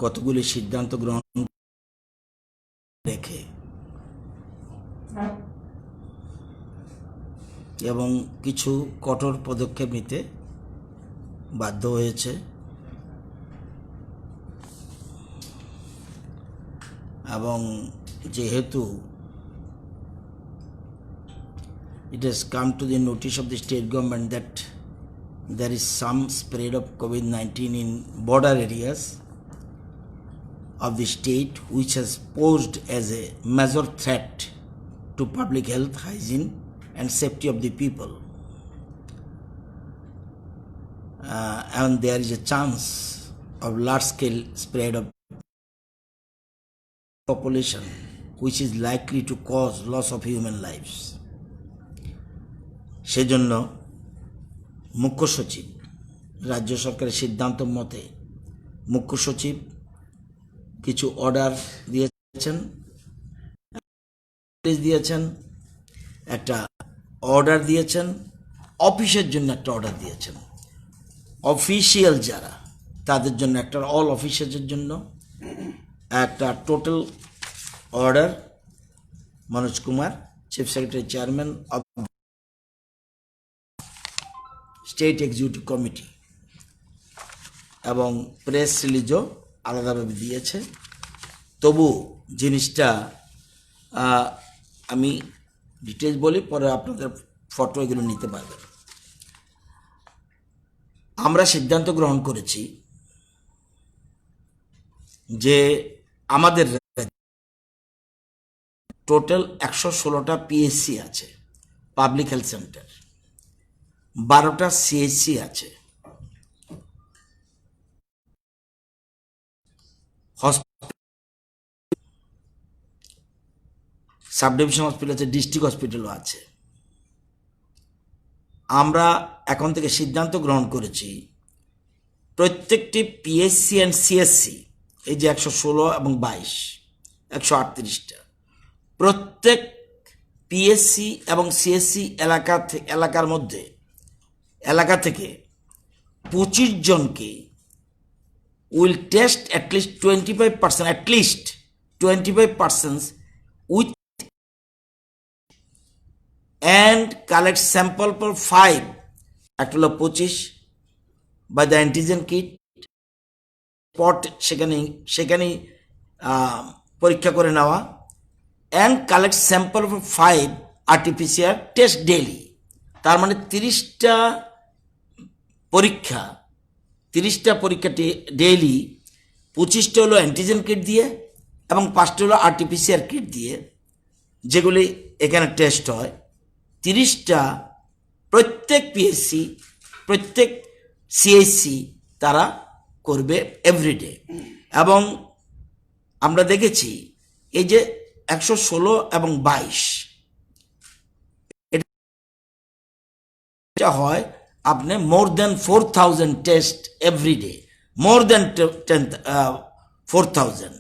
কতগুলি সিদ্ধান্ত গ্রহণ রেখে এবং কিছু কঠোর পদক্ষেপ নিতে বাধ্য হয়েছে। এবং যেহেতু it has come to the notice of the state government that there is some spread of COVID-19 in border areas of the state, which has posed as a major threat to public health, hygiene and safety of the people, and there is a chance of large scale spread of population which is likely to cause loss of human lives. সেজন্য মুখ্য সচিব, রাজ্য সরকারের সিদ্ধান্ত মতে মুখ্য সচিব কিছু অর্ডার দিয়েছেন, একটা অর্ডার দিয়েছেন, অফিসের জন্য একটা অর্ডার দিয়েছেন, অফিসিয়াল যারা তাদের জন্য একটা, অল অফিসারদের জন্য একটা total order Manoj Kumar, chief secretary, chairman of state executive committee, এবং প্রেস রিলিজও আলাদাভাবে দিয়েছে। তবু জিনিসটা আমি ডিটেলস বলি, পরে আপনাদের ফটো এগুলো নিতে পারবেন। আমরা সিদ্ধান্ত গ্রহণ করেছি যে আমাদের টোটাল 116টা পিএসসি আছে, পাবলিক হেলথ সেন্টার, 12টা সিএইচসি আছে, সাব ডিভিশন হসপিটাল আছে, ডিস্ট্রিক্ট হসপিটালও আছে। আমরা এখন থেকে সিদ্ধান্ত গ্রহণ করেছি প্রত্যেকটি পিএসসি অ্যান্ড সিএসসি, এই যে 116 এবং 22, 138টা, প্রত্যেক পিএসসি এবং সিএসসি এলাকা থেকে 25 জনকে will test at least 25% with and collect sample for 5, একটা হলো 25 by the antigen kit spot, সেখানেই পরীক্ষা করে নেওয়া, and collect sample for 5 RT-PCR test daily। তার মানে 30টা পরীক্ষা ডেইলি, 25টা হলো অ্যান্টিজেন কিট দিয়ে এবং 5টা হলো RT-PCR কিট দিয়ে, যেগুলি এখানে টেস্ট হয়। 30টা প্রত্যেক পিএসসি, প্রত্যেক সিএইচসি তারা করবে এভরিডে। এবং আমরা দেখেছি এই যে 116 এবং 22 এটা হয় আপনি মোর দেন 4000 টেস্ট এভরিডে, মোর দেন 4000।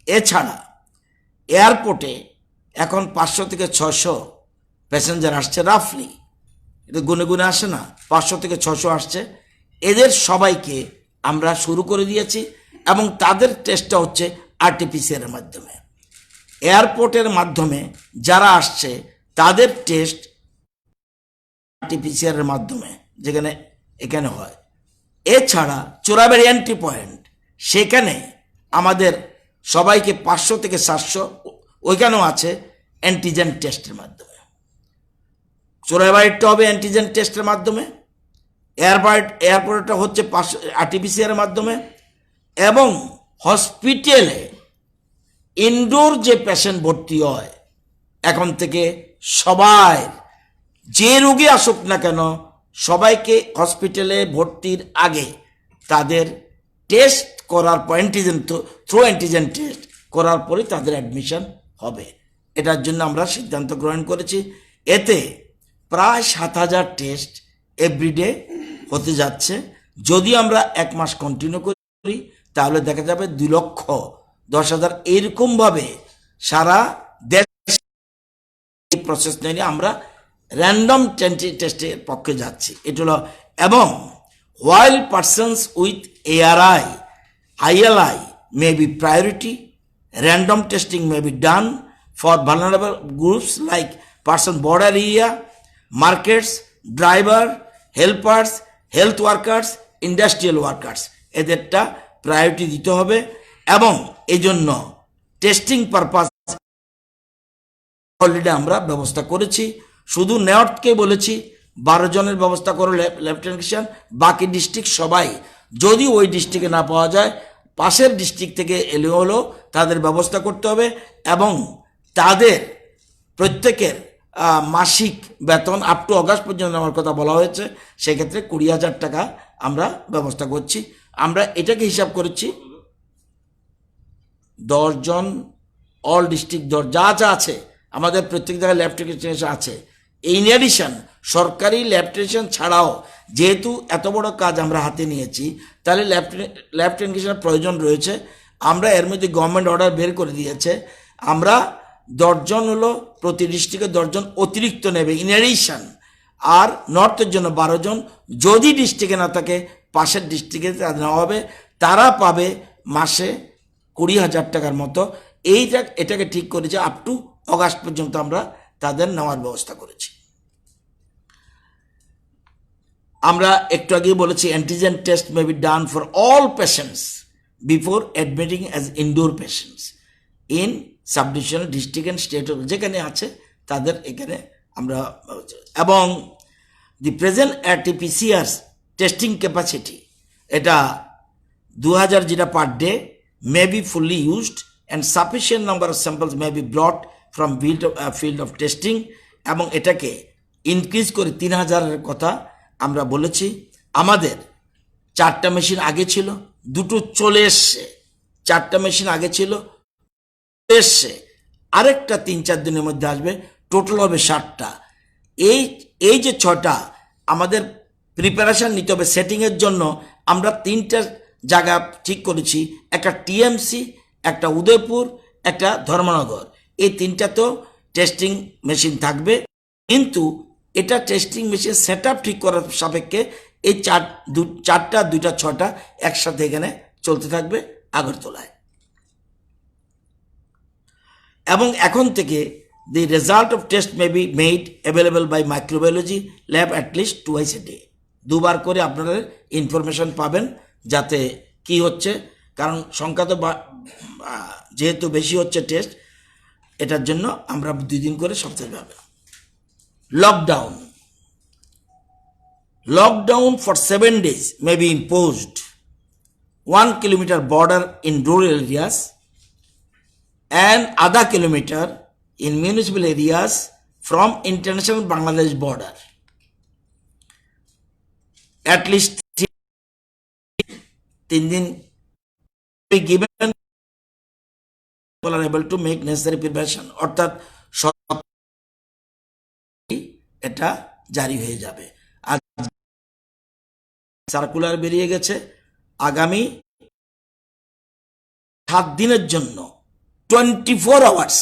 এছাড়া এয়ারপোর্টে এখন 500 থেকে 600 প্যাসেঞ্জার আসছে, রাফলি, এটা গুনে আসে না, 500 থেকে 600 আসছে। এদের সবাইকে আমরা শুরু করে দিয়েছি এবং তাদের টেস্টটা হচ্ছে RT-PCR এর মাধ্যমে। এয়ারপোর্টের মাধ্যমে যারা আসছে তাদের টেস্ট RT-PCR এর মাধ্যমে, যেখানে এখানে হয়। এছাড়া চোরাবাড়ি এন্ট্রি পয়েন্ট, সেখানে আমাদের সবাইকে 500 থেকে 700 ওইখানেও আছে অ্যান্টিজেন টেস্টের মাধ্যমে। চোরাবাড়িটা হবে অ্যান্টিজেন টেস্টের মাধ্যমে, এয়ারপোর্টটা হচ্ছে RT-PCR এর মাধ্যমে, এবং হসপিটালে ইনডোর যে পেশেন্ট ভর্তি হয় এখন থেকে সবাই, যে রোগী আসুক না কেন, সবাইকে হসপিটালে ভর্তির আগে তাদের টেস্ট করার পর, অ্যান্টিজেন টেস্ট করার পরে তাদের অ্যাডমিশন হবে। এটার জন্য আমরা সিদ্ধান্ত গ্রহণ করেছি। এতে প্রায় 7000 টেস্ট এভরিডে হতে যাচ্ছে। যদি আমরা 1 মাস কন্টিনিউ করি তাহলে দেখা যাবে 2,10,000 এরকমভাবে সারা দেশ এই প্রসেস নিয়ে আমরা র্যান্ডম টেস্টের পক্ষে যাচ্ছি। এটা হলো, এবং while persons with ARI, ILI may be priority. Random testing may be done for vulnerable groups like person border area, markets, driver, helpers, health workers, industrial workers. এদেরটা প্রায়োরিটি দিতে হবে এবং এজন্য টেস্টিং পারপাস অলরেডি আমরা ব্যবস্থা করেছি। শুধু নর্থকে বলেছি 12 জনের ব্যবস্থা করো লেফটেন্যান্ট, বাকি ডিস্ট্রিক্ট সবাই যদি ওই ডিস্ট্রিক্টে না পাওয়া যায় পাশের ডিস্ট্রিক্ট থেকে এলে হলো তাদের ব্যবস্থা করতে হবে এবং তাদের প্রত্যেকের মাসিক বেতন আপ টু অগাস্ট পর্যন্ত নেওয়ার কথা বলা হয়েছে। সেক্ষেত্রে 20,000 টাকা আমরা ব্যবস্থা করছি। আমরা এটাকে হিসাব করেছি 10 জন অল ডিস্ট্রিক্ট যা যা আছে আমাদের প্রত্যেক জায়গায় ল্যাব টেকনিশিয়ান আছে। ইন এডিশন সরকারি ল্যাব টেকনিশিয়ান ছাড়াও যেহেতু এত বড় কাজ আমরা হাতে নিয়েছি তাহলে ল্যাব টেকনিশিয়ানের প্রয়োজন রয়েছে। আমরা এর মধ্যে গভর্নমেন্ট অর্ডার বের করে দিয়েছে, আমরা 10 জন হলো প্রতি ডিস্ট্রিক্টে 10 জন অতিরিক্ত নেবে ইন এডিশন, আর নর্থের জন্য 12 জন। যদি ডিস্ট্রিক্টে না থাকে পাশের ডিস্ট্রিক্টে নেওয়া হবে, তারা পাবে মাসে 20,000 টাকার মতো। এটাকে ঠিক করেছে আপ টু অগাস্ট পর্যন্ত আমরা তাদের নেওয়ার ব্যবস্থা করেছি। আমরা একটু আগেই বলেছি antigen test may be done for all patients before admitting as indoor patients in subdivisional district and state, যেখানে আছে তাদের এখানে আমরা। এবং the present RT-PCR testing capacity এটা 2000 যেটা per day may be fully used and sufficient number of samples may be ব্রট from field of testing, এবং এটাকে ইনক্রিজ করে 3000-এর কথা আমরা বলেছি। আমাদের 4টা মেশিন আগে ছিল, 2টো চলে এসছে। 4টা মেশিন আগে ছিল, এসছে, আরেকটা 3-4 দিনের মধ্যে আসবে, টোটাল হবে 60টা। এই যে 6টা আমাদের প্রিপারেশন নিতে হবে সেটিংয়ের জন্য। আমরা 3টা জায়গা ঠিক করেছি, একটা টিএমসি, একটা উদয়পুর, একটা ধর্মনগর। এই 3টা তো টেস্টিং মেশিন থাকবে, কিন্তু এটা টেস্টিং মেশিন সেট আপ ঠিক করার সাপেক্ষে এই 4টা 2টা 6টা একসাথে এখানে চলতে থাকবে আগরতলায়। এবং এখন থেকে the result of test may be made available by microbiology lab at least twice a day. 2বার করে আপনারা ইনফরমেশন পাবেন যাতে কি হচ্ছে, কারণ সংখ্যা তো যেহেতু বেশি হচ্ছে টেস্ট, এটার জন্য আমরা 2 দিন করে সপ্তাহে পাবেন। Lockdown for 7 days may be imposed. 1 kilometer border in rural areas and other kilometer in municipal areas from international Bangladesh border. At least 3 din be given, people are able to make necessary preparation. অর্থাৎ এটা জারি হয়ে যাবে। আজ circular বেরিয়ে গেছে, আগামী 7 দিনের জন্য 24 আওয়ার্স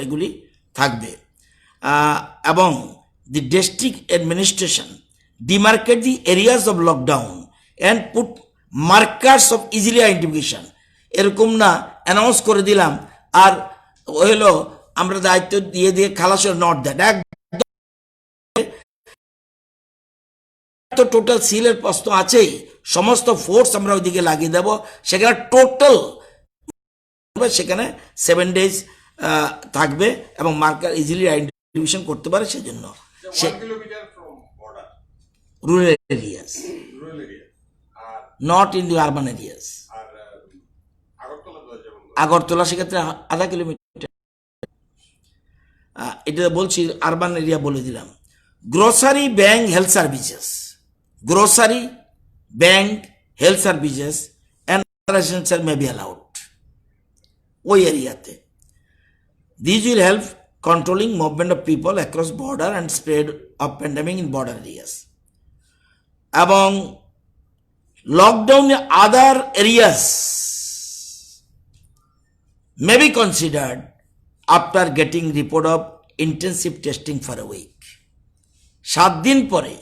এগুলি থাকবে। এবং the district administration demarcate the areas of lockdown and put markers of easily identification. এরকম না অ্যানাউন্স করে দিলাম আর হলো আমরা দায়িত্ব দিয়ে খালাস, নট দ্যাট। তো টোটাল সিলের প্রশ্ন আছেই, সমস্ত ফোর্স আমরা ওইদিকে লাগিয়ে দেব, সেখানে টোটাল সেখানে 7 days থাকবে এবং মার্কার ইজিলি আইডেন্টিফিকেশন করতে পারে। সেজন্য rural areas, not in the urban areas. Agartala সেক্ষেত্রে আধা কিলোমিটার, এটা বলছি আরবান এরিয়া বলে দিলাম। Grocery bank health services, grocery bank health services and essential may be allowed ওই এরিয়াতে। These will help controlling movement of people across border and spread of pandemic in border areas. এবং lockdown in other areas may be considered after getting report of intensive testing for a week. 7 দিন পরে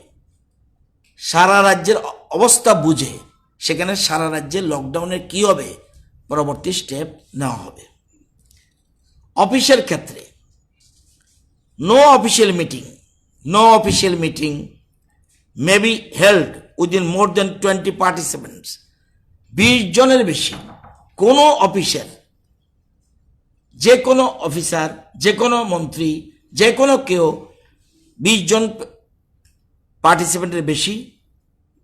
সারা রাজ্যের অবস্থা বুঝে সেখানে সারা রাজ্যে লকডাউনের কি হবে পরবর্তী স্টেপ নেওয়া হবে। অফিসের ক্ষেত্রে no official meeting may be held within more than 20 participants. 20 জনের বেশি কোনো অফিসের যে কোনো অফিসার, যে কোনো মন্ত্রী, যে কোনো কেউ 20 জন পার্টিসিপেন্টের বেশি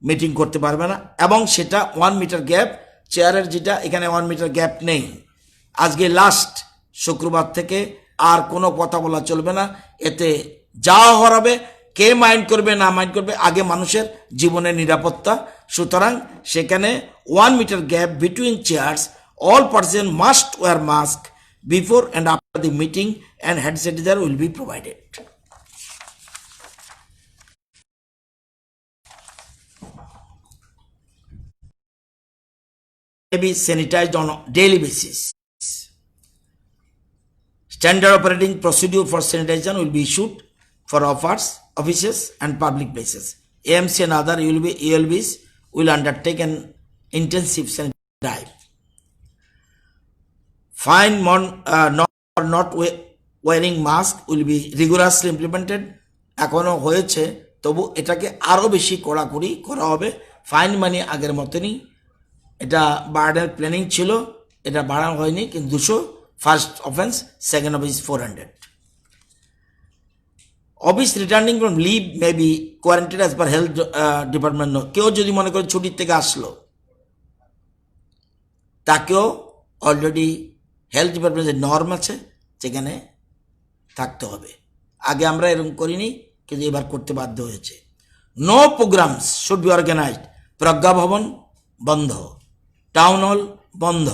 মিটিং করতে পারবে না, এবং সেটা 1 মিটার গ্যাপ। চেয়ারের যেটা এখানে 1 মিটার গ্যাপ নেই। আজকে লাস্ট শুক্রবার থেকে আর কোনো কথা বলা চলবে না। এতে যা হরাবে, কে মাইন্ড করবে না মাইন্ড করবে, আগে মানুষের জীবনের নিরাপত্তা। সুতরাং সেখানে 1 meter gap between chairs, all person must wear mask before and after the meeting, and hand sanitizer will be provided. Be sanitized on a daily basis. Standard operating procedure for sanitation will be issued for offices and public places. AMC and other ULBs will undertake an intensive sanitation drive. Fine not wearing mask will be rigorously implemented. এখনো হয়েছে, তবু এটাকে আরো বেশি কড়াকড়ি করা হবে। Fine মানি আগের মতনই, এটা বাড়ানোর প্ল্যানিং ছিল, এটা বাড়ানো হয়নি, কিন্তু 200 first offense, second offense 400। Office returning from leave may be quarantine as per health department. কেউ যদি মনে করে ছুটির থেকে আসলো, তাকেও অলরেডি হেলথ ডিপার্টমেন্টের নর্ম আছে, সেখানে থাকতে হবে। আগে আমরা এরকম করিনি, কিন্তু এবার করতে বাধ্য হয়েছে। No programmes should be organised. Pragya Bhavan বন্ধ, টাউন হল বন্ধ,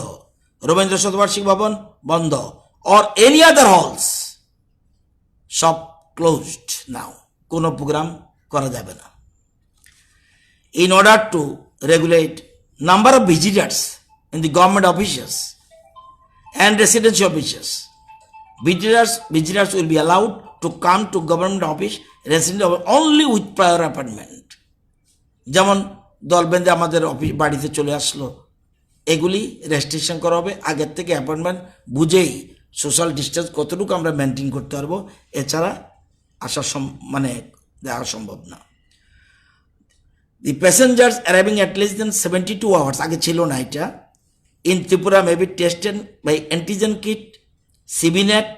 রবীন্দ্র শতবার্ষিক ভবন বন্ধ, অর এনি আদার হলস সব ক্লোজড নাও। কোনো প্রোগ্রাম করা যাবে না। In order to regulate number of visitors in the government offices and residential offices, visitors will be allowed to come to government office, residential office only with prior appointment. যেমন দলবেঁধে আমাদের office বাড়িতে চলে আসলো, এগুলি restriction করা হবে। আগের থেকে অ্যাপয়েন্টমেন্ট বুঝেই সোশ্যাল ডিস্টেন্স কতটুকু আমরা মেনটেন করতে পারবো, এছাড়া আসা মানে দেওয়া সম্ভব না। The passengers arriving at less than 72 hours, আগে ছিল না এটা, in Tripura may be tested by antigen kit, CBNet,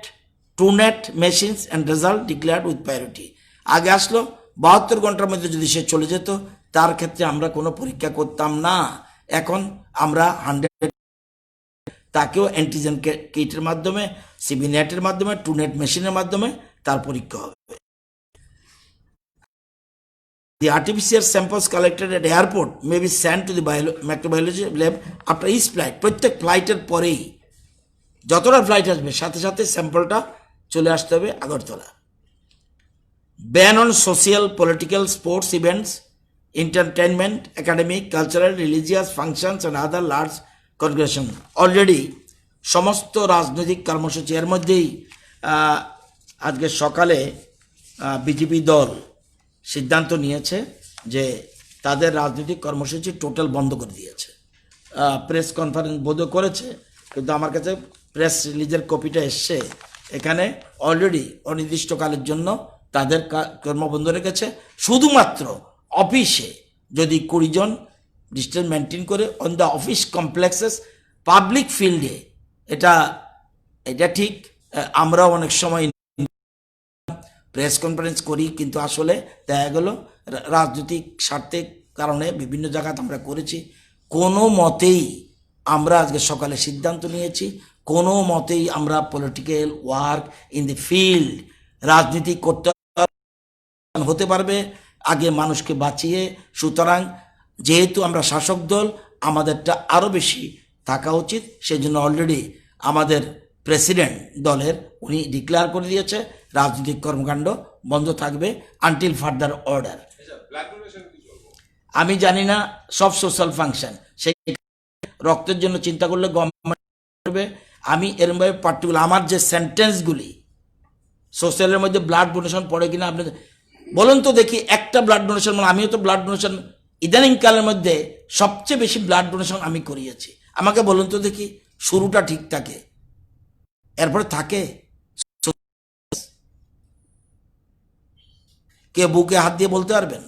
TrueNet machines and result declared with priority. আগে আসলো 72 ঘন্টার মধ্যে যদি সে চলে যেত, তার ক্ষেত্রে আমরা কোনো পরীক্ষা করতাম না। এখন আমরা 100 তাকেও অ্যান্টিজেন কিটের মাধ্যমে, CBNet-এর মাধ্যমে, TrueNet মেশিনের মাধ্যমে তার পরীক্ষা হবে। The artificial samples collected at airport may be sent to the microbiology lab after each flight. প্রত্যেক ফ্লাইটের পরেই যতটা ফ্লাইট আসবে সাথে সাথে স্যাম্পলটা চলে আসতে হবে Agartala. Ban on social, political, sports events, entertainment, academic, cultural, religious functions and other large congregation. Already সমস্ত রাজনৈতিক কর্মসূচি এর মধ্যেই আজকে সকালে বিজেপি দল সিদ্ধান্ত নিয়েছে যে তাদের রাজনৈতিক কর্মসূচি টোটাল বন্ধ করে দিয়েছে। প্রেস কনফারেন্স বোধ করেছে, কিন্তু আমার কাছে প্রেস রিলিজের কপিটা এসছে। এখানে অলরেডি অনির্দিষ্টকালের জন্য তাদের কর্মবন্ধ রেখেছে। শুধুমাত্র অফিসে যদি 20 জন ডিস্টেন্স মেনটেন করে on the office complexes, public ফিল্ডে এটা ঠিক। আমরা অনেক সময় প্রেস কনফারেন্স করি, কিন্তু আসলে দেখা গেল রাজনৈতিক স্বার্থের কারণে বিভিন্ন জায়গাতে আমরা করেছি। কোনো মতেই আমরা আজকে সকালে সিদ্ধান্ত নিয়েছি, কোনো মতেই আমরা political work in the field, রাজনীতি করতে হতে পারবে আগে মানুষকে বাঁচিয়ে। সুতরাং যেহেতু আমরা শাসক দল, আমাদেরটা আরও বেশি থাকা উচিত। সেই জন্য অলরেডি আমাদের প্রেসিডেন্ট দলের উনি ডিক্লেয়ার করে দিয়েছে রাজনৈতিক কর্মকাণ্ড বন্ধ থাকবে আনটিল ফার্দার অর্ডার। আমি জানি না, সব সোশ্যাল ফাংশন, সেই রক্তের জন্য চিন্তা করলে গভর্নমেন্ট করবে। আমি এরমভাবে পার্টিকুলার আমার যে সেন্টেন্সগুলি সোশ্যালের মধ্যে ব্লাড ডোনেশন পড়ে কিনা আপনি বলুন তো দেখি। একটা ব্লাড ডোনেশন, মানে আমিও তো ব্লাড ডোনেশন ইদানিংকালের মধ্যে সবচেয়ে বেশি ব্লাড ডোনেশন আমি করিয়েছি। আমাকে বলুন তো দেখি, শুরুটা ঠিক থাকে, এরপরে থাকে কে বুকে হাত দিয়ে বলতে পারবেন?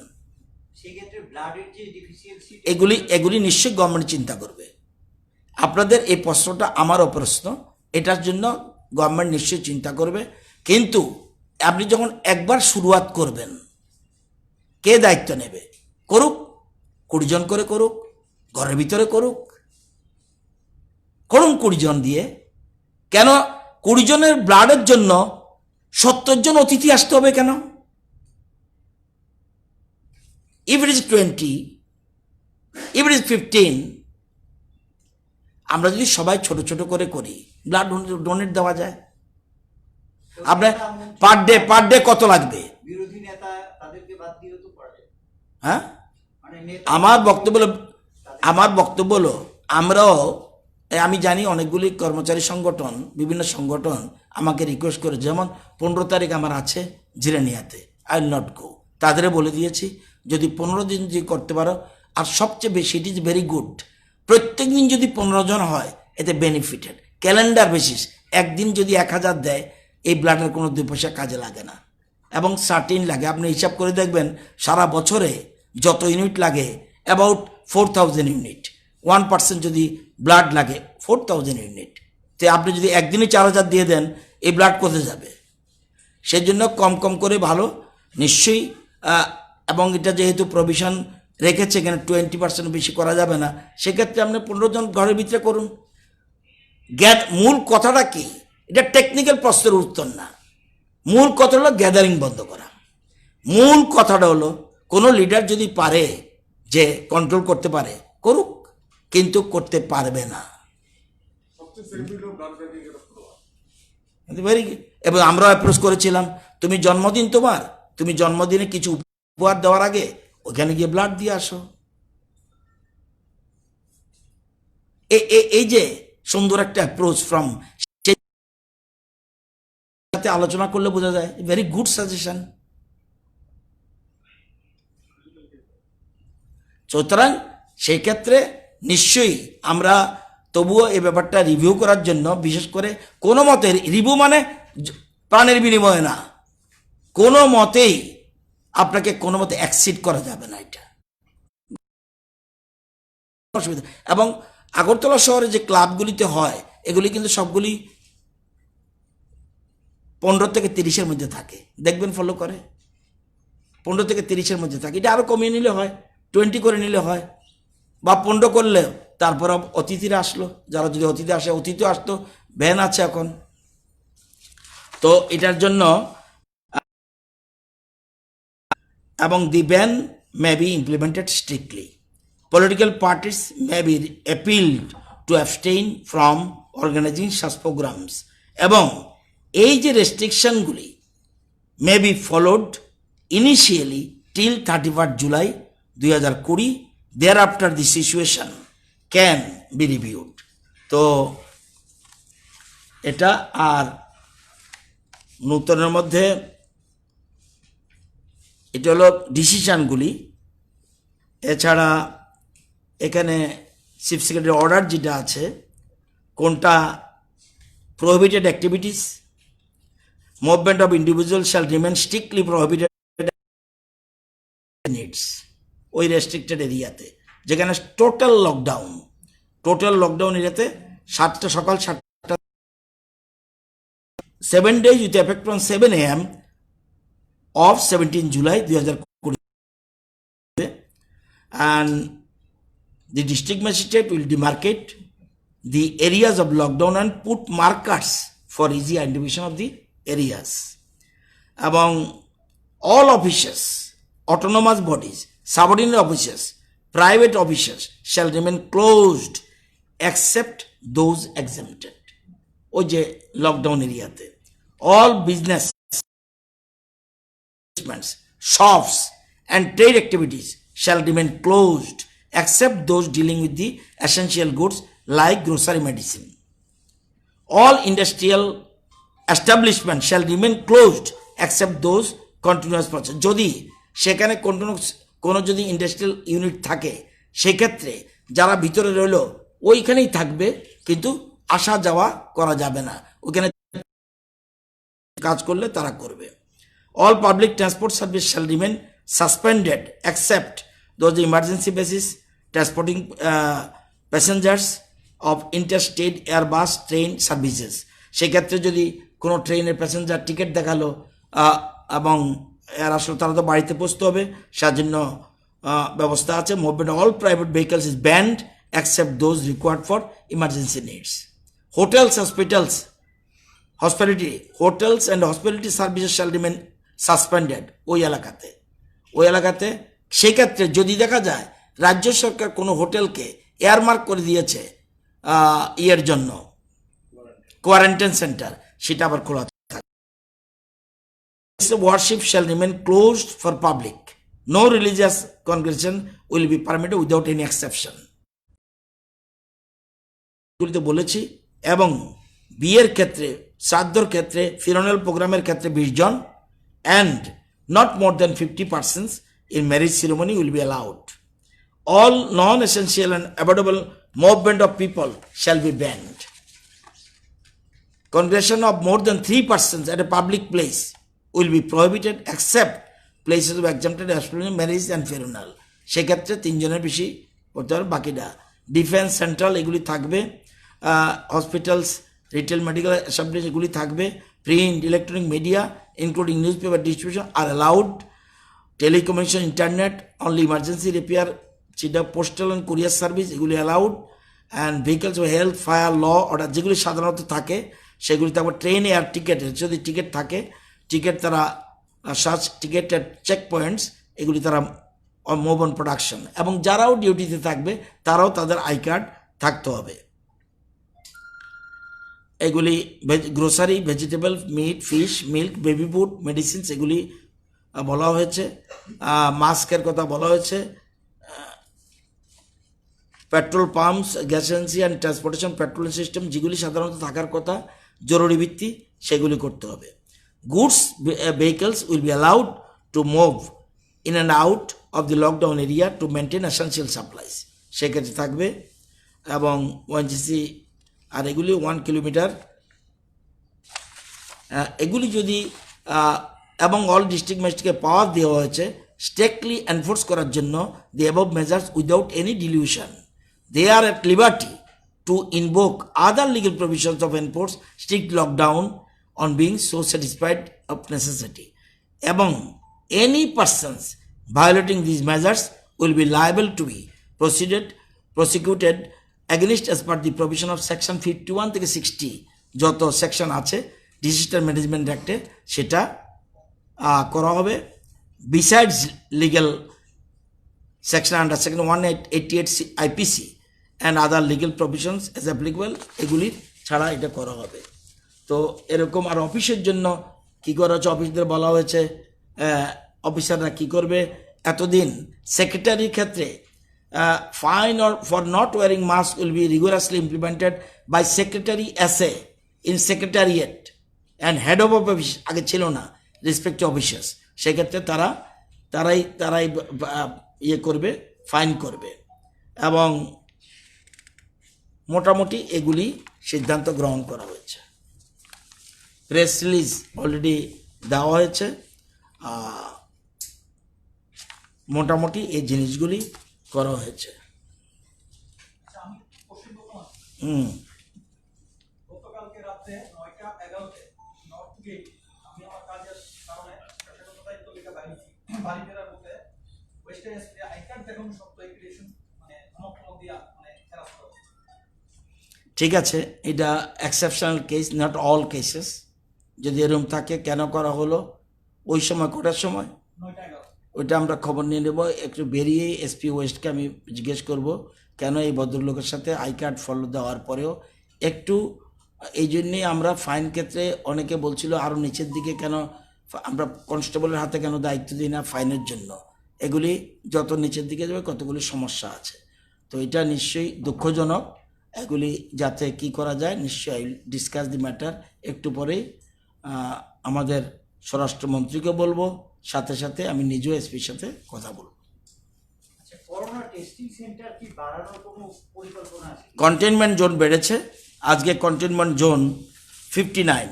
এগুলি নিশ্চয়ই গভর্নমেন্ট চিন্তা করবে। আপনাদের এই প্রশ্নটা আমারও প্রশ্ন, এটার জন্য গভর্নমেন্ট নিশ্চয়ই চিন্তা করবে। কিন্তু আপনি যখন একবার শুরুয়াত করবেন, কে দায়িত্ব নেবে? করুক, 20 জন করে করুক, ঘরের ভিতরে করুক, করুন 20 জন দিয়ে। কেন 20 জনের ব্লাডের জন্য 70 জন অতিথি আসতে হবে কেন? if it is 20, if it is 15, আমরা যদি সবাই ছোট ছোট করে করি, ব্লাড ডোনেট দেওয়া যায়। আপনার পার ডে কত লাগবে? বিরোধী নেতা তাদেরকে বাদ দিয়েও তো পারে। হ্যাঁ, আমার বক্তব্য হলো আমরাও, আমি জানি অনেকগুলি কর্মচারী সংগঠন, বিভিন্ন সংগঠন আমাকে রিকোয়েস্ট করে, যেমন 15 তারিখ আমার আছে জিরানিয়াতে, আই উইল নট গো। তাদের বলে দিয়েছি যদি 15 দিন যদি করতে পারো, আর সবচেয়ে বেশি ইট ইজ ভেরি গুড, প্রত্যেক দিন যদি 15 জন হয় এতে বেনিফিটেড। ক্যালেন্ডার বেসিস একদিন যদি 1000 দেয়, এই ব্লাডের কোনো 2 পয়সা কাজে লাগে না, এবং সার্টিন লাগে। আপনি হিসাব করে দেখবেন সারা বছরে যত ইউনিট লাগে, অ্যাবাউট 4000 ইউনিট। 1% যদি ব্লাড লাগে 4000 ইউনিট, তো আপনি যদি একদিনে 4000 দিয়ে দেন, এই ব্লাড কোথায় যাবে? সেই জন্য কম কম করে ভালো নিশ্চয়ই। এবং এটা যেহেতু প্রভিশন রেখেছে এখানে 20% বেশি করা যাবে না, সেক্ষেত্রে আপনি 15 জন ঘরের ভিতরে করুন। মূল কথাটা কি? এটা টেকনিক্যাল প্রশ্নের উত্তর না। মূল কথা হলো গ্যাদারিং বন্ধ করা। মূল কথাটা হলো কোনো লিডার যদি পারে, যে কন্ট্রোল করতে পারে, করুক, কিন্তু করতে পারবে না। এবং আমরা অ্যাপ্রোচ করেছিলাম, তুমি জন্মদিন তোমার, তুমি জন্মদিনে কিছু উপহার দেওয়ার আগে ওখানে গিয়ে ব্লাড দিয়ে আসো। এই যে সুন্দর একটা অ্যাপ্রোচ ফ্রম, আলোচনা করলে বোঝা যায়, ভেরি গুড সাজেশন। সুতরাং সেই ক্ষেত্রে নিশ্চয়ই আমরা তবুও এই ব্যাপারটা রিভিউ করার জন্য, বিশেষ করে কোনো মতে রিভিউ মানে প্রাণের বিনিময়ে না, কোনো মতেই আপনাকে কোনো মতে অ্যাক্সিড করা যাবে না, এটা অসুবিধা। এবং আগরতলা শহরে যে ক্লাবগুলিতে হয়, এগুলি কিন্তু সবগুলি 15 থেকে 30-এর মধ্যে থাকে, দেখবেন ফলো করে 15 থেকে 30-এর মধ্যে থাকে। এটা আরো কমিয়ে নিলে হয়, 20 করে নিলে হয়, বা 15 করলে তারপর অতিথিরা আসলো, যারা যদি অতিথি আসে, অতিথি আসতো, ভ্যান আছে এখন। তো এটার জন্য, এবং the ban may be implemented strictly. Political parties may be appealed to abstain from organizing such programs. এবং এই যে রেস্ট্রিকশনগুলি may be followed initially till 31st July 2020. Thereafter the situation can be reviewed. তো এটা আর নতুনের মধ্যে এটা হলো ডিসিশনগুলি। এছাড়া এখানে চিফ সেক্রেটারি অর্ডার যেটা আছে, কোনটা prohibited activities, movement of individual shall remain strictly prohibited needs, ওই রেস্ট্রিক্টেড এরিয়াতে, যেখানে টোটাল লকডাউন এরিয়াতে 7টা সকাল 7টা 7 days with effect from 7 AM of 17 July 2020, and the district magistrate will demarcate the areas of lockdown and put markers for easy identification of the areas. Among all officials, autonomous bodies, subordinate officials, private officials shall remain closed except those exempted. ওই যে lockdown এরিয়াতে all business, shops and trade activities shall remain closed except those dealing with the essential goods like grocery, medicine. All industrial establishments shall remain closed except those continuous process. যদি সেখানে কোনো যদি industrial unit থাকে সেক্ষেত্রে যারা ভিতরে রইল ওইখানেই থাকবে, কিন্তু আসা যাওয়া করা যাবে না, ওইখানে কাজ করলে তারা করবে। All public transport service shall remain suspended except those emergency basis transporting passengers of interstate airbus train services। সেক্ষেত্রে যদি কোনো ট্রেনের প্যাসেঞ্জার টিকিট দেখালো এবং এর আসলে তারা তো বাড়িতে পৌঁছতে হবে, সেটার জন্য ব্যবস্থা আছে। Movement all private vehicles is band except those required for emergency needs. Hotels hotels and hospitality services shall remain suspended ওই এলাকাতে। সেক্ষেত্রে যদি দেখা যায় রাজ্য সরকার কোনো হোটেলকে এয়ারমার্ক করে দিয়েছে ইয়ের জন্য কোয়ারেন্টাইন সেন্টার, সেটা আবার খোলা থাকে। Worship shall remain closed for public, no religious congregation will be permitted without any exception. এগুলিতে বলেছি। এবং বিয়ের ক্ষেত্রে, শ্রাদ্ধর ক্ষেত্রে, ফিউনারাল প্রোগ্রামের ক্ষেত্রে 20 জন and not more than 50 persons in marriage ceremony will be allowed. All non-essential and avoidable movement of people shall be banned. Congregation of more than 3 persons at a public place will be prohibited except places of exempted especially marriage and funeral. সেক্ষেত্রে 3 জনের বেশি করতে হবে, বাকিটা defence central এগুলি থাকবে, hospitals, retail medical establish এগুলি থাকবে, print electronic media including news paper distribution are allowed, telecommunication, internet, only emergency repair, যেটা পোস্টাল অ্যান্ড কুরিয়ার সার্ভিস এগুলি অ্যালাউড, অ্যান্ড ভেহিকলস ও হেলথ, ফায়ার, ল অর্ডার যেগুলি সাধারণত থাকে সেগুলি থাকবে। ট্রেন এয়ার টিকিট যদি টিকিট থাকে, টিকিট তারা সার্চ টিকিটের চেক পয়েন্টস এগুলি তারা মুভ অন প্রোডাকশন, এবং যারাও ডিউটিতে থাকবে তারাও তাদের আই কার্ড থাকতে হবে। এগুলি grocery, vegetable, meat, fish, milk, baby food, medicines এগুলি বলা হয়েছে। মাস্কের কথা বলা হয়েছে। Petrol pumps, gas agency and transportation patrolling system যেগুলি সাধারণত থাকার কথা জরুরি ভিত্তি সেগুলি করতে হবে। Goods vehicles will be allowed to move in and out of the lockdown area to maintain essential supplies, সেক্ষেত্রে থাকবে। এবং ওএনজিসি আর এগুলি 1 কিলোমিটার এগুলি যদি এবং অল ডিস্ট্রিক্ট ম্যাজিস্ট্রেটকে পাওয়ার দেওয়া হয়েছে স্ট্রিক্টলি এনফোর্স করার জন্য the above measures without any dilution. They are at liberty to invoke other legal provisions of enforce strict lockdown on being so satisfied of necessity. এবং any persons violating this measures will be liable to be prosecuted against as per the provision of section 51 থেকে 60 যত section আছে disaster management অ্যাক্টে সেটা করা হবে। Besides legal section under section 188 IPC and other legal provisions as applicable, এগুলি ছাড়া এটা করা হবে। তো এরকম আর অফিসের জন্য কী করা হচ্ছে, অফিসদের বলা হয়েছে অফিসাররা কী করবে। এতদিন সেক্রেটারির ক্ষেত্রে fine or for not wearing mask will be rigorously implemented by secretary SA in secretariat and head of office, আগে ছিল না, রেসপেক্টিভ অফিসার্স, সেক্ষেত্রে তারাই ইয়ে করবে, ফাইন করবে। এবং মোটামুটি এগুলি সিদ্ধান্ত গ্রহণ করা হয়েছে। প্রেস রিলিজ অলরেডি দেওয়া হয়েছে। মোটামুটি এই জিনিসগুলি করা হয়েছে। গতকালকে রাতে 9:11-তে নর্থ গেট আমি আমার কাজের কারণে পেশাগত দায়িত্ব বাড়ি ফেরার পথে ওয়েস্টার্ন এসপি আই কার্ড দেখানো সত্ত্বেও এপ্লিকেশন ধমক দিয়া হেরাস করা। ঠিক আছে, এটা exceptional case, not all cases. যদি এরকম থাকে কেন করা হলো, ওই সময় কটার সময় 9:11 ওইটা আমরা খবর নিয়ে নেব। একটু বেরিয়ে এসপি ওয়েস্টকে আমি জিজ্ঞেস করব কেন এই ভদ্রলোকের সাথে আই কার্ড ফলো দেওয়ার পরেও একটু, এই জন্যেই আমরা ফাইন ক্ষেত্রে অনেকে বলছিল আরও নিচের দিকে কেন আমরা কনস্টেবলের হাতে কেন দায়িত্ব দিই না ফাইনের জন্য। এগুলি যত নিচের দিকে যাবে কতগুলি সমস্যা আছে। তো এটা নিশ্চয়ই দুঃখজনক। এগুলি যাতে কি করা যায় নিশ্চয়ই ডিসকাস দি ম্যাটার। একটু পরেই আমাদের স্বরাষ্ট্রমন্ত্রীকে বলবো, সাথে সাথে আমি নিজেও এসপির সাথে কথা বলবো। করোনা টেস্টিং সেন্টার কি বাড়ানোর কোনো পরিকল্পনা আছে? কন্টেনমেন্ট জোন বেড়েছে, আজকে কন্টেনমেন্ট জোন 59।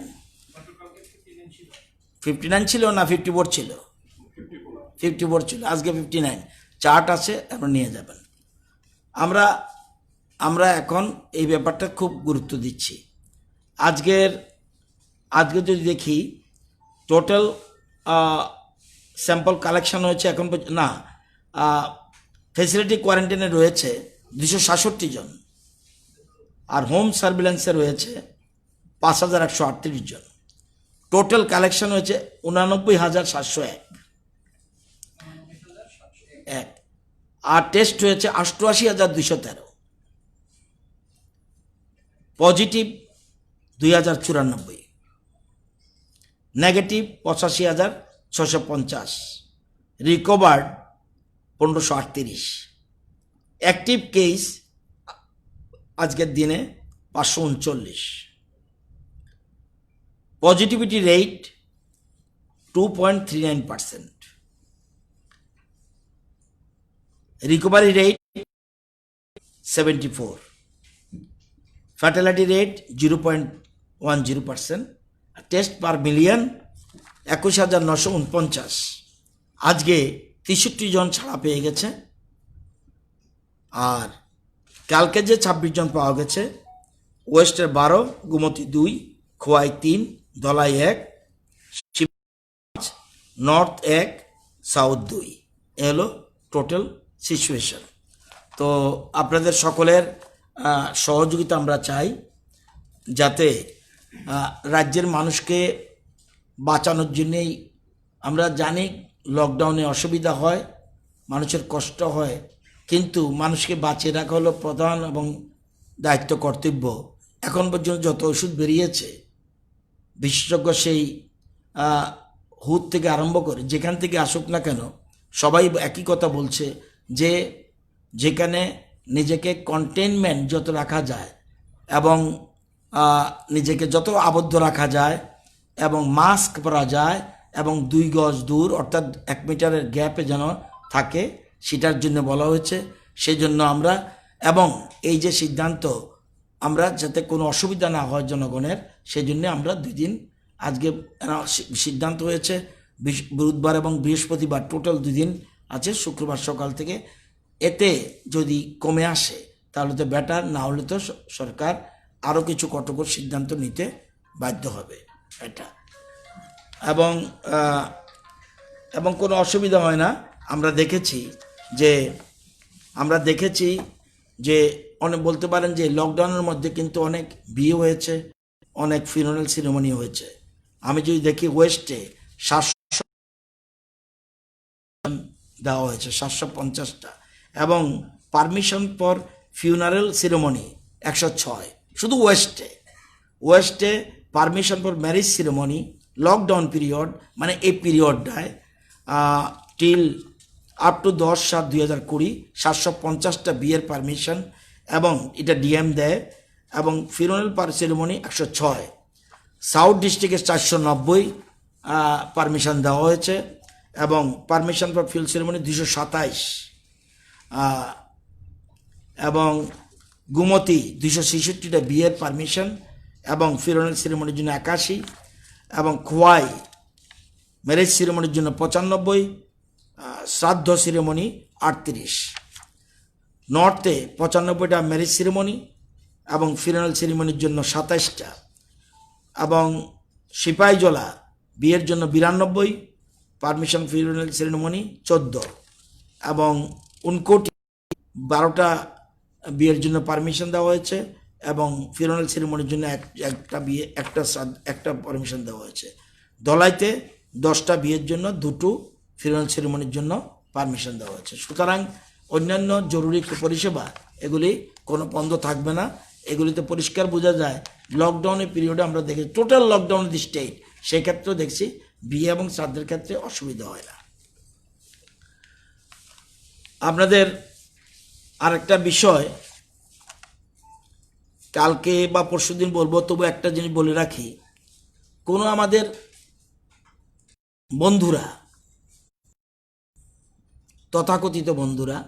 59 ছিল না 54 ছিল? 54 ছিল, আজকে 59। চার্ট আছে, আপনারা নিয়ে যাবেন। আমরা এখন এই ব্যাপারটা খুব গুরুত্ব দিচ্ছি। আজকে যদি দেখি টোটাল স্যাম্পল কালেকশন হয়েছে এখন না, ফেসিলিটি কোয়ারেন্টাইনে রয়েছে 266 জন, আর হোম সার্ভিলেন্সে রয়েছে 5138 জন। টোটাল কালেকশন হয়েছে 89,701, আর টেস্ট হয়েছে 88,213, positive 2094, negative 85,650, recovered 1538, active case আজকের দিনে 539, positivity rate 2.39%, recovery rate 74, fatality rate 0.10%, test per million 21,949। আজকে 63 জন ছাড়া পেয়ে গেছে, আর কালকে যে 26 জন পাওয়া গেছে, ওয়েস্টের 12, গুমতি 2, খোয়াই 3, ধলাই 1, নর্থ 1, সাউথ 2। এ হলো টোটাল সিচুয়েশন। তো আপনাদের সকলের সহযোগিতা আমরা চাই, যাতে রাজ্যের মানুষকে বাঁচানোর জন্যেই। আমরা জানি লকডাউনে অসুবিধা হয়, মানুষের কষ্ট হয়, কিন্তু মানুষকে বাঁচিয়ে রাখা হলো প্রধান এবং দায়িত্ব, কর্তব্য। এখন পর্যন্ত যত ওষুধ বেরিয়েছে, বিশেষজ্ঞ সেই হুদ থেকে আরম্ভ করে যেখান থেকে আসুক না কেন, সবাই একই কথা বলছে যে যেখানে নিজেকে কন্টেনমেন্ট যত রাখা যায় এবং নিজেকে যত আবদ্ধ রাখা যায় এবং মাস্ক পরা যায় এবং 2 গজ দূর অর্থাৎ 1 মিটারের গ্যাপে যেন থাকে, সেটার জন্য বলা হয়েছে। সেই জন্য আমরা, এবং এই যে সিদ্ধান্ত, আমরা যাতে কোনো অসুবিধা না হয় জনগণের, সেই জন্য আমরা 2 দিন আজকে সিদ্ধান্ত হয়েছে। বুধবার এবং বৃহস্পতিবার টোটাল 2 দিন আছে, শুক্রবার সকাল থেকে। এতে যদি কমে আসে তাহলে তো বেটার, না হলে তো সরকার আরও কিছু কঠোর সিদ্ধান্ত নিতে বাধ্য হবে এটা। এবং কোনো অসুবিধা হয় না। আমরা দেখেছি যে অনেক বলতে পারেন যে লকডাউনের মধ্যে কিন্তু অনেক বিয়ে হয়েছে, অনেক ফিউনারাল সেরেমনি হয়েছে। আমি যদি দেখি ওয়েস্টে 700 দেওয়া হয়েছে, 750টা, এবং পারমিশন ফর ফিউনারাল সেরেমনি 106 শুধু ওয়েস্টে permission for marriage ceremony lockdown period, মানে এই পিরিয়ডটায় টিল আপ টু 10/7/2020 750টা বিয়ের পারমিশন, এবং এটা ডিএম দেয়, এবং ফিউনারাল সেরেমনি 106। সাউথ ডিস্ট্রিক্টে 490 পারমিশন দেওয়া হয়েছে, এবং পারমিশন ফর ফিল্ড সেরেমনি 227, এবং গুমতি 266টা বিয়ের পারমিশন এবং ফিউনারাল সেরেমনির জন্য 81, এবং খোয়াই ম্যারেজ সেরেমনির জন্য 95, শ্রাদ্ধ সেরেমনি 38। নর্থে 95টা ম্যারেজ সেরেমনি এবং ফিউনারাল সেরেমনির জন্য 27টা, এবং সিপাহীজলা বিয়ের জন্য 92, পারমিশন ফিউনারাল সেরেমনি 14, এবং উনকোটি 12টা বিয়ের জন্য পারমিশন দেওয়া হয়েছে, এবং ফিউনারাল সেরেমনির জন্য একটা পারমিশন দেওয়া হয়েছে। ধলাইতে 10টা বিয়ের জন্য, 2টো ফিউনারাল সেরেমনির জন্য পারমিশন দেওয়া হয়েছে। সুতরাং অন্যান্য জরুরি পরিষেবা এগুলি কোনো বন্ধ থাকবে না। এগুলিতে পরিষ্কার বোঝা যায় লকডাউনের পিরিয়ডে আমরা দেখি টোটাল লকডাউন দি স্টেট, সেক্ষেত্রেও দেখছি বিয়ে এবং শ্রাদ্ধের ক্ষেত্রে অসুবিধা হয় না। আপনাদের আরেকটা বিষয় কালকে বা পরশুদিন বলবো, তবু একটা জিনিস বলে রাখি, কোনো আমাদের বন্ধুরা, তথাকথিত বন্ধুরা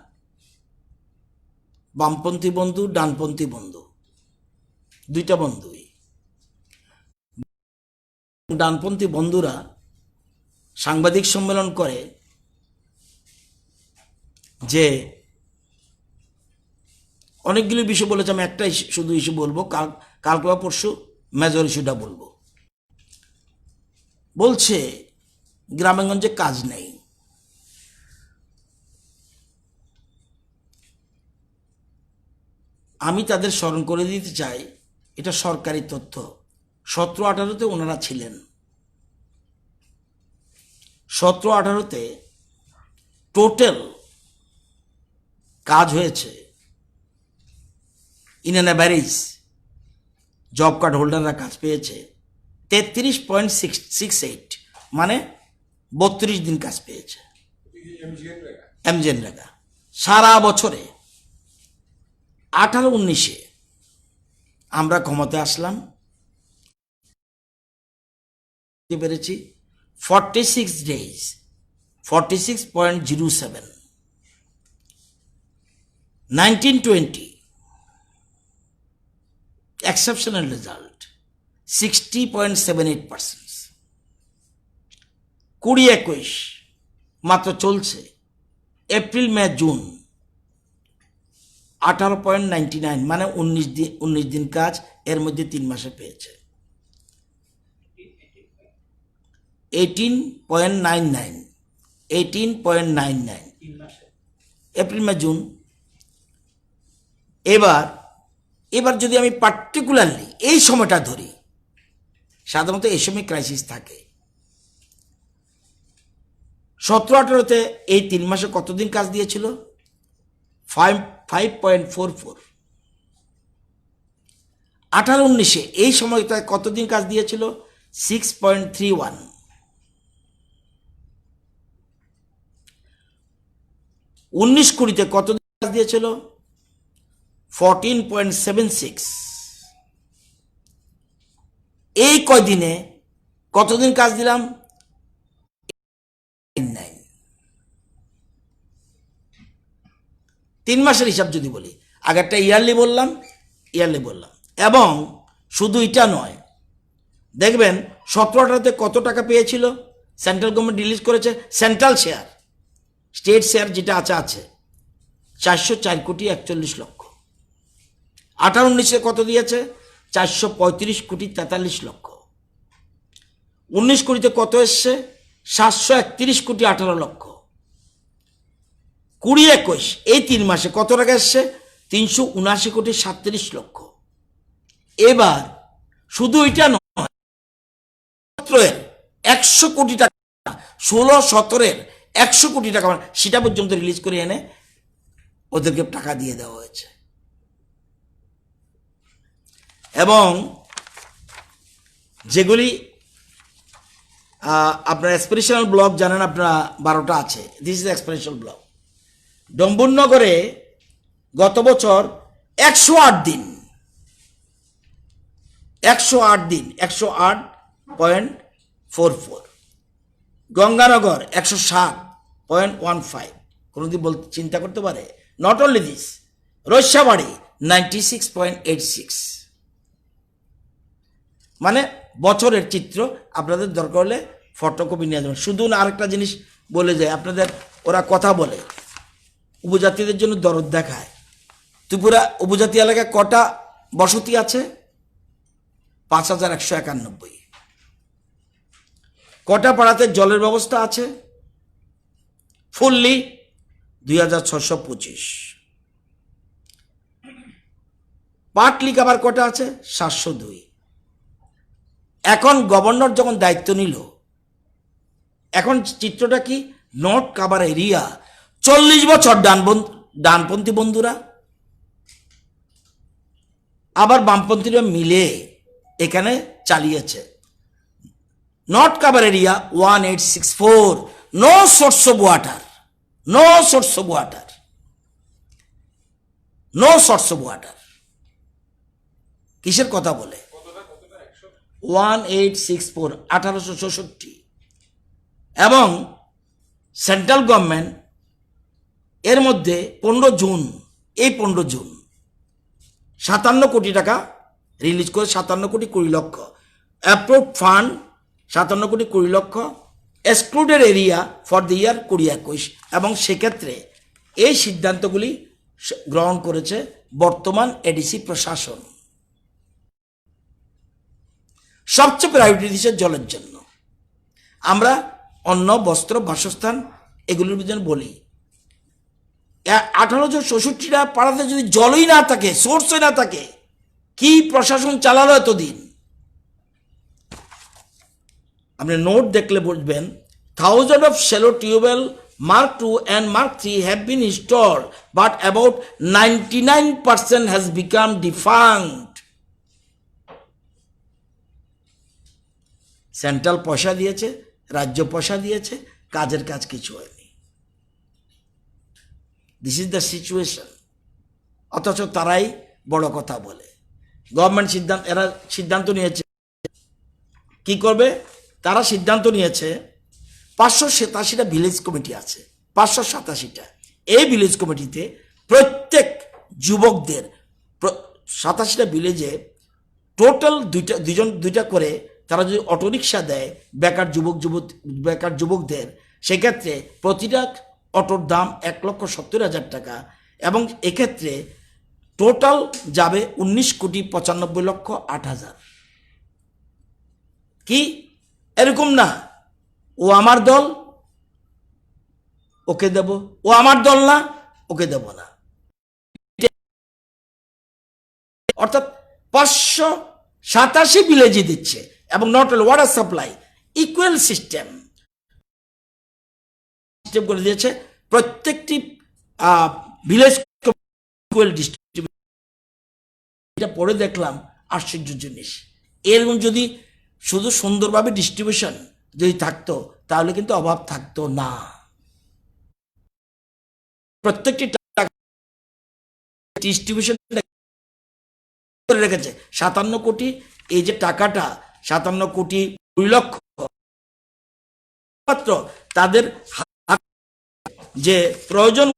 বামপন্থী বন্ধু, ডানপন্থী বন্ধু, দুইটা বন্ধুই। ডানপন্থী বন্ধুরা সাংবাদিক সম্মেলন করে যে অনেকগুলো বিষয় বলেছে, আমি একটা শুধু ইস্যু বলবো, কালকে বা পরশু মেজর ইস্যুটা বলবো। বলছে গ্রামেগঞ্জে কাজ নেই। আমি তাদের স্মরণ করে দিতে চাই, এটা সরকারি তথ্য, 17-18-তে ওনারা ছিলেন। 17-18-তে টোটাল কাজ হয়েছে in an average, job card হোল্ডাররা কাজ পেয়েছে 33.68, মানে 32 দিন কাজ পেয়েছে এমজেনরেগা। সারা বছরে 18-19-এ আমরা ক্ষমতায় আসলাম, পেরেছি 46 ডেজ, 46.07। 19-20 exceptional result 60.78%। 20-21 মাত্র চলছে, এপ্রিল মে জুন 18.99, মানে 19 দিন কাজ, এর মধ্যে 3 মাসে পেয়েছে 18.99, 18.99 3 মাসে। April May June. এবার যদি আমি পার্টিকুলারলি এই সময়টা ধরি, সাধারণত এই সময় ক্রাইসিস থাকে। 17-18-তে এই 3 মাসে কতদিন কাজ দিয়েছিল? 5.44। 18-19-এ এই সময়টায় কতদিন কাজ দিয়েছিল? 6.31। 19-20-তে কতদিন কাজ দিয়েছিল? 14.76। এই কয়দিনে কতদিন কাজ দিলাম? 9। 3 মাসের হিসাব যদি বলি, আগেরটা ইয়ারলি বললাম। এবং শুধু এটা নয়, দেখবেন 17-18-তে কত টাকা পেয়েছিল? সেন্ট্রাল গভর্নমেন্ট রিলিজ করেছে সেন্ট্রাল শেয়ার, স্টেট শেয়ার যেটা আছে 404,41,00,000। 18-19-এ কত দিয়েছে? 435,43,43,00,000। 19-20-তে কত এসছে? 731,18,00,000। 20-21 এই 3 মাসে কত টাকা এসছে? 379,37,00,000। এবার শুধু এটা নয়, 100 কোটি টাকা, 16-17-এর 100 কোটি টাকা, সেটা পর্যন্ত রিলিজ করে এনে ওদেরকে টাকা দিয়ে দেওয়া হয়েছে। এবং যেগুলি আপনার এক্সপিরেশনাল ব্লক জানেন, আপনারা 12টা আছে, দিস ইজ এক্সপিরেশনাল ব্লক। ডম্বুরনগরে গত বছর 108 দিন 108.44। গঙ্গানগর 107.15। কোনোদিন বলতে চিন্তা করতে পারে? Not only this, Raisyabari 96.86। মানে বছরের চিত্র, আপনাদের দরকার হলে ফটোকপি নিয়ে যাবেন। শুধু না, আরেকটা জিনিস বলে যায় আপনাদের, ওরা কথা বলে উপজাতিদের জন্য দরদ দেখায়। ত্রিপুরা উপজাতি এলাকায় কটা বসতি আছে? 5,191। কটা পাড়াতে জলের ব্যবস্থা আছে? ফুললি 2,625। পাটলি কাবার কটা আছে? 702। এখন গভর্নর যখন দায়িত্ব নিল, এখন চিত্রটা কি? নট কাবার এরিয়া 40 বছর ডানপন্থী বন্ধুরা আবার বামপন্থীরা মিলে এখানে চালিয়েছে। Not cover area 1864, no source of water, no source of water, no source of water. কিসের কথা বলে? 1864, 1864। এবং সেন্ট্রাল গভর্নমেন্ট এর মধ্যে 15 জুন এই 15 জুন 57 কোটি টাকা রিলিজ করে, 57 কোটি 20 লক্ষ অ্যাপ্রুভ ফান্ড, 57 কোটি 20 লক্ষ excluded area for the year 2021। এবং সেক্ষেত্রে এই সিদ্ধান্তগুলি গ্রহণ করেছে বর্তমান এডিসি প্রশাসন। সবচেয়ে প্রায়োরিটি দিচ্ছে জলের জন্য। আমরা অন্ন, বস্ত্র, বাসস্থান এগুলোর জন্য বলি 1864টা পাড়াতে যদি জলই না থাকে, সোর্সই না থাকে, কি প্রশাসন চালালো এতদিন? আপনি নোট দেখলে বুঝবেন, thousand of shallow tubewell Mark 2 and Mark 3 have been installed, but about 99% has become defunct. Central পয়সা দিয়েছে, রাজ্য পয়সা দিয়েছে, কাজের কাজ কিছু হয়নি। This is the situation. অথচ তারাই বড় কথা বলে। গভর্নমেন্ট এরা সিদ্ধান্ত নিয়েছে কি করবে? তারা সিদ্ধান্ত নিয়েছে 587টা ভিলেজ কমিটি আছে, 587টা। এই ভিলেজ কমিটিতে প্রত্যেক যুবকদের 87টা ভিলেজে টোটাল দুইটা করে তারা যদি অটোরিকশা দেয় বেকার যুবকদের, সেক্ষেত্রে প্রতিটা অটোর দাম 1,70,000 টাকা। এবং এক্ষেত্রে টোটাল যাবে 19,95,08,000। কি এরকম না ও আমার দল ওকে দেব, ও আমার দল না ওকে দেব না। অর্থাৎ 587 ভিলেজে দিচ্ছে। এবং not only water supply, equal system করে দিয়েছে প্রত্যেকটি ভিলেজ ইকুয়াল ডিস্ট্রিবিউশন। এটা পড়ে দেখলাম আশ্চর্য জিনিস। এরকম যদি শুধু সুন্দরভাবে ডিস্ট্রিবিউশন যদি থাকতো তাহলে কিন্তু অভাব থাকতো না। প্রত্যেকটি ডিস্ট্রিবিউশন করে রেখেছে 57 কোটি। এই যে টাকাটা 57 কোটি 2 লক্ষ মাত্র তাদের যে প্রয়োজন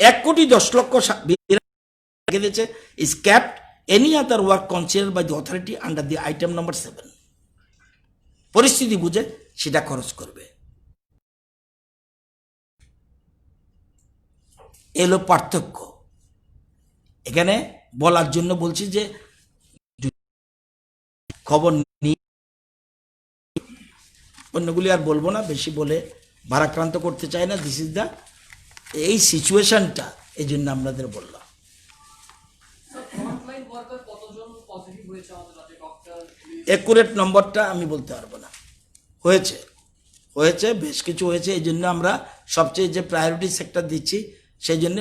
1,10,00,000 রেখে দিয়েছে। Is kept any other work considered by the authority under the item number 7। পরিস্থিতি বুঝে সেটা খরচ করবে। এলো পার্থক্য। এখানে বলার জন্য বলছি যে খবর নিয়ে অন্যগুলি আর বলবো না, বেশি বলে ভারাক্রান্ত করতে চাই না। দিস ইজ দ্য এই সিচুয়েশনটা, এই জন্য আপনাদের বললাম। একুরেট নম্বরটা আমি বলতে পারবো না। হয়েছে বেশ কিছু হয়েছে। এই জন্য আমরা সবচেয়ে যে প্রায়োরিটি সেক্টর দিচ্ছি, সেই জন্য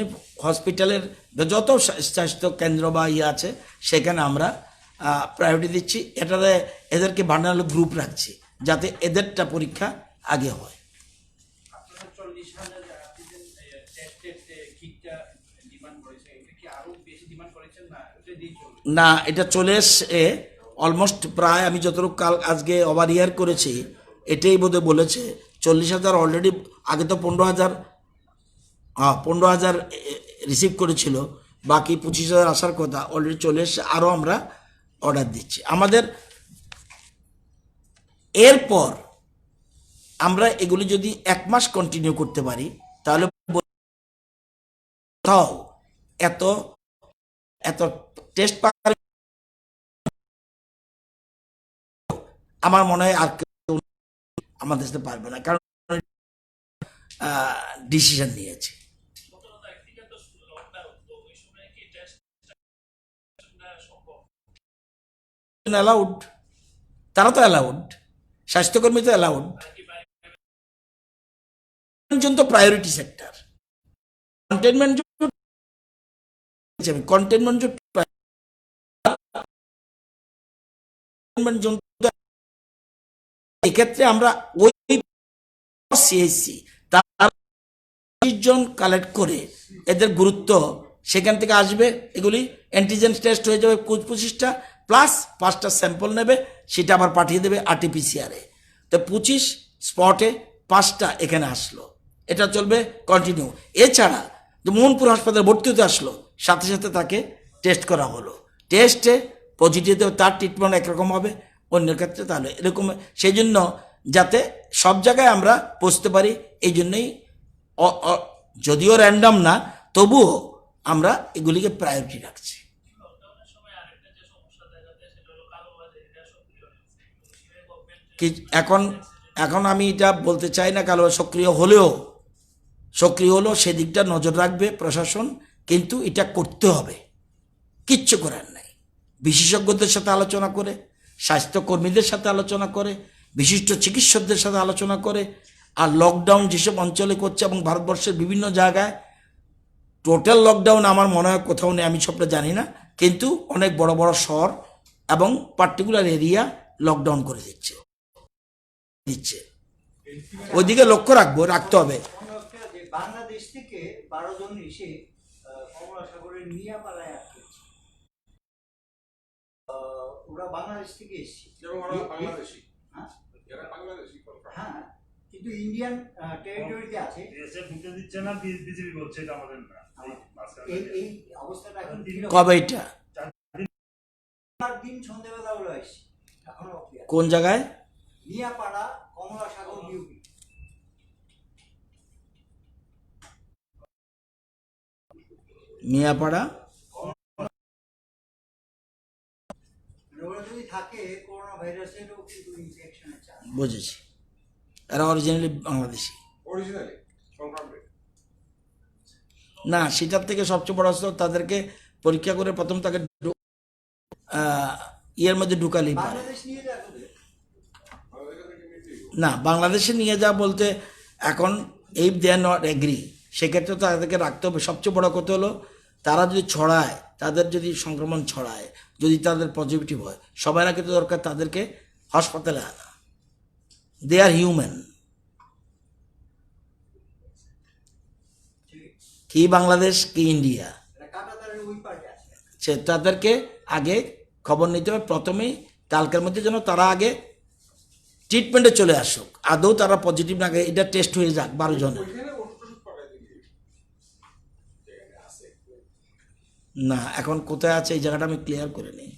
হসপিটালের যত স্বাস্থ্য কেন্দ্র বা আছে সেখানে আমরা প্রায়োরিটি দিচ্ছি। এটাতে এদেরকে ভার্নারেবল গ্রুপ রাখছি যাতে এদেরটা পরীক্ষা আগে হয়। না, এটা চলে এসে অলমোস্ট প্রায়, আমি যতটুকু কাল আজকে ওভার ইয়ার করেছি, এটাই বোধহয় বলেছে 40,000 অলরেডি। আগে তো 15,000 রিসিভ করেছিল, বাকি 25,000 আসার কথা, অলরেডি চলে এসে। আরও আমরা অর্ডার দিচ্ছি আমাদের। এরপর আমরা এগুলি যদি 1 মাস কন্টিনিউ করতে পারি তাহলে কোথাও এত টেস্ট আমার মনে হয় আর কেউ আমাদের সাথে পারবে না, কারণ ডিসিশন নিয়েছে। অ্যালাউড, তারা তো অ্যালাউড, স্বাস্থ্যকর্মী তো অ্যালাউড। তো প্রায়োরিটি সেক্টর, কন্টেনমেন্ট জোন, এক্ষেত্রে আমরা ওই সিএসসি তার 20 জন কালেক্ট করে এদের গুরুত্ব সেখান থেকে আসবে। এগুলি অ্যান্টিজেন টেস্ট হয়ে যাবে 25টা, প্লাস 5টা স্যাম্পল নেবে, সেটা আবার পাঠিয়ে দেবে RT-PCR-এ। তো 25 স্পটে 5টা এখানে আসলো, এটা চলবে কন্টিনিউ। এছাড়া যে মোহনপুর হাসপাতালে ভর্তি হতে আসলো, সাথে সাথে তাকে টেস্ট করা হলো, টেস্টে পজিটিভ তার ট্রিটমেন্ট একরকম হবে, অন্যের ক্ষেত্রে তাহলে এরকম। সেই জন্য যাতে সব জায়গায় আমরা পৌঁছতে পারি, এই জন্যই যদিও র্যান্ডম না, তবুও আমরা এগুলিকে প্রায়োরিটি রাখছি। এখন এখন আমি এটা বলতে চাই না, কালো সক্রিয় হলেও সেদিকটা নজর রাখবে প্রশাসন, কিন্তু এটা করতে হবে, কিচ্ছু করার নাই। বিশেষজ্ঞদের সাথে আলোচনা করে, স্বাস্থ্যকর্মীদের সাথে আলোচনা করে, বিশিষ্ট চিকিৎসকদের সাথে আলোচনা করে, আর লকডাউন যেসব অঞ্চলে করছে এবং ভারতবর্ষের বিভিন্ন জায়গায় টোটাল লকডাউন আমার মনে হয় কোথাও নেই, আমি সবটা জানি না, কিন্তু অনেক বড় বড় শহর এবং পার্টিকুলার এরিয়া লকডাউন করে দিচ্ছে। ওইদিকে লক্ষ্য রাখতে হবে। যে বাংলাদেশ থেকে 12 জন এসে কমলা সাগরের মিয়াপাড়ায় আটকেছে। ওরা বাংলাদেশ থেকে এসেছে। হ্যাঁ? হ্যাঁ, কিন্তু ইন্ডিয়ান টেরিটরিতে আছে। ঢুকতে দিচ্ছে না, বিজেপি বলছে এটা আমাদের না। এই অবস্থাটা এখন কবে এটা দিন সন্ধ্যাবেলা ওরা এসেছে, এখনো কোন জায়গায়? মিয়াপাড়া, কমলা সাগর ইউপি। মিয়াপাড়া। ওরা যদি থাকে করোনা ভাইরাসেরও কিন্তু ইনফেকশনের চান্স। বুঝেছি, এরা অরিজিনালি বাংলাদেশি না, সেটার থেকে সবচেয়ে বড় হচ্ছে তাদেরকে পরীক্ষা করে প্রথম তাকে ইয়ের মধ্যে ঢুকালেই পারে। বাংলাদেশ নিয়ে যাবে না, বাংলাদেশে নিয়ে যা বলতে এখন এই দে আর নট এগ্রি, সেক্ষেত্রে তো তাদেরকে রাখতে হবে। সবচেয়ে বড় কথা হলো তারা যদি ছড়ায়, তাদের যদি সংক্রমণ ছড়ায়, যদি তাদের পজিটিভ হয়, সবাই আগে তো দরকার তাদেরকে হাসপাতালে আনা। দে আর হিউম্যান। কি বাংলাদেশ কি ইন্ডিয়া, কাটাতারের ওই পার্টে আছে। সে তাদেরকে আগে খবর নিতে হবে প্রথমেই, কালকের মধ্যে যেন তারা আগে ট্রিটমেন্টে চলে আসুক, আদৌ তারা পজিটিভ না, এটা টেস্ট হয়ে যাক 12 জনের। না, এখন কোথায় আছে এই জায়গাটা আমি ক্লিয়ার করে নিই।